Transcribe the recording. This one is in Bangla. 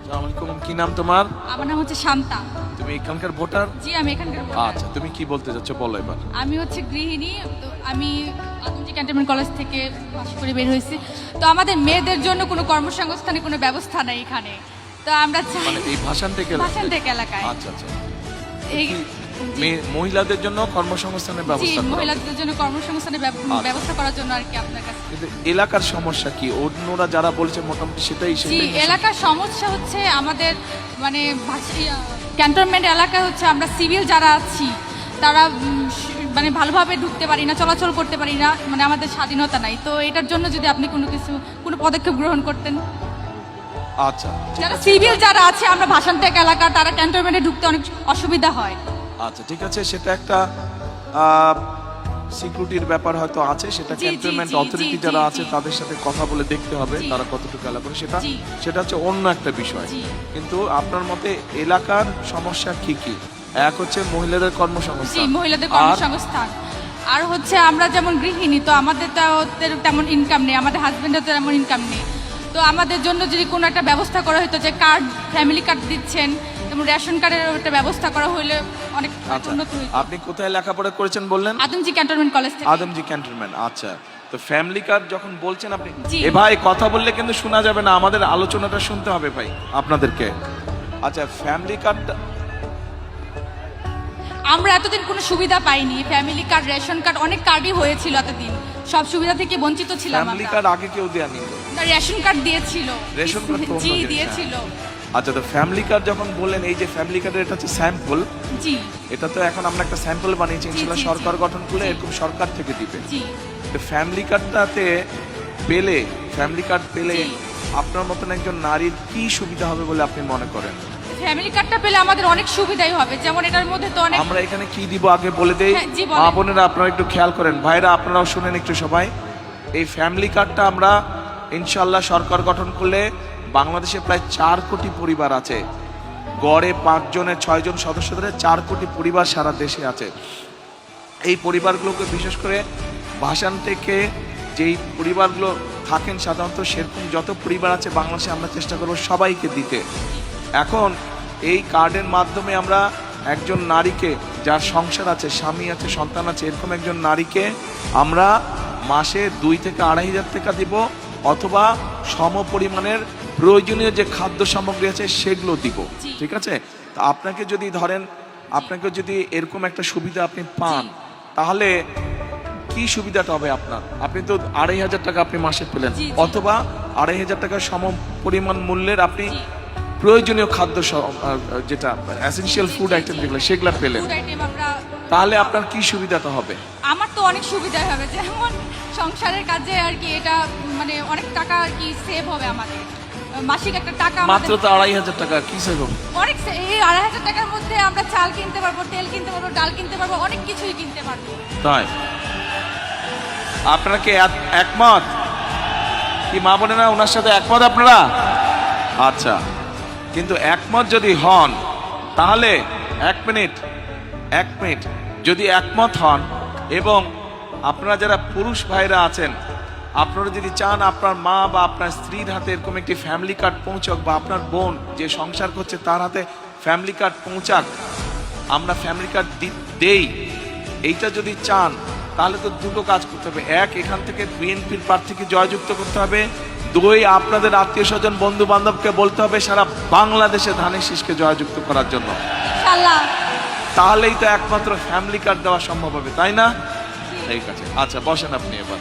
আসসালামু আলাইকুম, কি নাম তোমার? আমার নাম হচ্ছে শান্তা। তুমি এখানকার ভোটার? জি, আমি এখানকার ভোটার। আচ্ছা, তুমি কি বলতে চাচ্ছ বলো এবার। আমি হচ্ছে গৃহিণী। তো আমি আদমজি ক্যান্টনমেন্ট কলেজ থেকে পাশ করে বের হয়েছি। তো আমাদের মেয়েদের জন্য কোনো কর্মসংস্থানের কোনো ব্যবস্থা নাই এখানে। তো আমরা চাই মানে এই ভাষান থেকে ভাষানটেক এলাকায় আচ্ছা আচ্ছা, এই মহিলাদের জন্য কর্মসংস্থানের জি, ব্যবস্থা করা। মহিলাদের জন্য কর্মসংস্থানের ব্যবস্থা করার জন্য আর কি আপনার কাছে। কিন্তু এলাকার সমস্যা কি? অন্যরা যারা বলছে মোটামুটি সেটাই জি, সেটাই এলাকার সমস্যা হচ্ছে আমাদের মানে ক্যান্টনমেন্ট এলাকায় হচ্ছে আমরা সিভিল যারা আছি তারা মানে ভালোভাবে ঢুকতে পারি না, চলাচল করতে পারি না, মানে আমাদের স্বাধীনতা নাই। তো এটার জন্য যদি আপনি কোনো পদক্ষেপ গ্রহণ করতেন। আচ্ছা যারা সিভিল যারা আছে আমরা ভাষানটেক এলাকা, তারা ক্যান্টনমেন্টে ঢুকতে অনেক অসুবিধা হয়। আচ্ছা ঠিক আছে, সেটা একটা সিকিউরিটির ব্যাপার হয়তো আছে, সেটা জি, জি, ক্যান্টনমেন্ট জি, অথরিটি জি, যারা জি, আছে জি। তাদের সাথে কথা বলে দেখতে হবে জি। তারা কতটুকু এলাকা করে, সেটা জি। সেটা হচ্ছে অন্য একটা বিষয়। জি। কিন্তু আপনার মতে এলাকার সমস্যা কি কি? এক হচ্ছে মহিলাদের জি, কর্মসংস্থান, মহিলাদের আর কর্মসংস্থান। আর হচ্ছে আমরা যেমন গৃহিণী, তো আমাদের তো তেমন ইনকাম নেই, আমাদের হাজবেন্ডের তো তেমন ইনকাম নেই। তো আমাদের জন্য যদি কোনো একটা ব্যবস্থা করা হতো, যে কার্ড, ফ্যামিলি কার্ড দিচ্ছেন, যেমন রেশন কার্ডের একটা ব্যবস্থা করা হলে অনেক আচ্ছা, উন্নত হতো। আপনি কোথায় লেখাপড়া করেছেন বললেন? আদমজি ক্যান্টনমেন্ট কলেজ থেকে। আদমজি ক্যান্টনমেন্ট। আচ্ছা, তো ফ্যামিলি কার্ড যখন বলছেন আপনি, জি। এ ভাই কথা বললে কিন্তু শোনা যাবে না, আমাদের আলোচনাটা শুনতে হবে ভাই আপনাদেরকে। আচ্ছা, ফ্যামিলি কার্ড আমরা এতদিন কোনো সুবিধা পাইনি। ফ্যামিলি কার্ড, রেশন কার্ড, অনেক কার্ডই হয়েছিল এতদিন, সব সুবিধা থেকে বঞ্চিত ছিলাম ফ্যামিলি আমরা। কার্ড আগে কেউ দেয়নি তো? না, রেশন কার্ড দিয়েছিল। রেশন কার্ড তো অন্য জি, জিনিস, দিয়েছিল। আচ্ছা, তো ফ্যামিলি কার্ড যখন বললেন, এই যে ফ্যামিলি কার্ডের এটা হচ্ছে স্যাম্পল, জি, এটা তো এখন আমরা একটা স্যাম্পল বানিয়েছি, ইনশাআল্লাহ জি, জি। সরকার গঠন করলে জি। এরকম সরকার থেকে দিবে। জি, তো ফ্যামিলি কার্ডটাতে পেলে, ফ্যামিলি কার্ড পেলে জি। আপনার মতন একজন নারীর কি সুবিধা হবে বলে আপনি মনে করেন? ফ্যামিলি কার্ডটা পেলে আমাদের অনেক সুবিধাই হবে। যেমন এটার মধ্যে তো অনেক আমরা এখানে কি দিব আগে বলে দেই। হ্যাঁ, জি, বলেন। মা বোনেরা আপনারা একটু খেয়াল করেন, ভাইরা আপনারাও শুনেন একটু সবাই। এই ফ্যামিলি কার্ডটা আমরা ইনশাআল্লাহ সরকার গঠন করলে, বাংলাদেশে প্রায় 4 কোটি পরিবার আছে, গড়ে 5 জনের 6 জন সদস্য ধরে 4 কোটি পরিবার সারা দেশে আছে। এই পরিবারগুলোকে বিশেষ করে ভাষান থেকে যেই পরিবারগুলো থাকেন সাধারণত, সেরকম যত পরিবার আছে বাংলাদেশে আমরা চেষ্টা করব সবাইকে দিতে। এখন এই কার্ডের মাধ্যমে আমরা একজন নারীকে, যার সংসার আছে, স্বামী আছে, সন্তান আছে, এরকম একজন নারীকে আমরা মাসে 2 থেকে 2,500 টাকা দিব, অথবা সম পরিমাণের প্রয়োজনীয় যে খাদ্য সামগ্রী আছে সেগুলো দিব। জি। ঠিক আছে? তা আপনাকে যদি ধরেন, আপনাকে যদি এরকম একটা সুবিধা আপনি পান, জি। তাহলে কি সুবিধাটা হবে আপনার? আপনি তো 2,500 টাকা আপনি মাসে পেলেন, জি, জি। অথবা 2,500 টাকার সম পরিমাণ মূল্যের আপনি জি। প্রয়োজনীয় খাদ্য যেটা এসেনশিয়াল ফুড আইটেম যেগুলো সেগুলো পেলেন, ফুড আইটেম আমরা। তাহলে আপনার কি সুবিধাটা হবে? আমার তো অনেক সুবিধা হবে, যেমন সংসারের কাজে আর কি, এটা মানে অনেক টাকা আর কি সেভ হবে আমাদের। মাসিক একটা টাকা মাত্র আমাদের তো 2,500 টাকা, কি সেভ? অনেক এই 2,500 টাকার মধ্যে আমরা চাল কিনতে পারবো, তেল কিনতে পারবো, ডাল কিনতে পারবো, অনেক কিছুই কিনতে পারবো। তাই আপনারা কি একমত? কি মা বোনেরা ওনার সাথে একমত আপনারা? আচ্ছা, কিন্তু একমত যদি হন তাহলে এক মিনিট যদি একমত হন, এবং আপনারা যারা পুরুষ ভাইরা আছেন, আপনারা যদি চান আপনার মা বা আপনার স্ত্রীর হাতে এরকম একটি ফ্যামিলি কার্ড পৌঁছাক, বা আপনার বোন যে সংসার করছে তার হাতে ফ্যামিলি কার্ড পৌঁছাক, আমরা ফ্যামিলি কার্ড দেই, এইটা যদি চান তাহলে তো দুটো কাজ করতে হবে। এক, এখান থেকে বিএনপির প্রার্থীকে জয়যুক্ত করতে হবে। 2, আপনাদের আত্মীয় স্বজন বন্ধু বান্ধবকে বলতে হবে সারা বাংলাদেশে ধানের শীষকে জয়যুক্ত করার জন্য। ইনশাআল্লাহ। তাহলেই তো একমাত্র ফ্যামিলি কার্ড দেওয়া সম্ভব হবে, তাই না? ঠিক আছে, আচ্ছা বসেন আপনি এবার।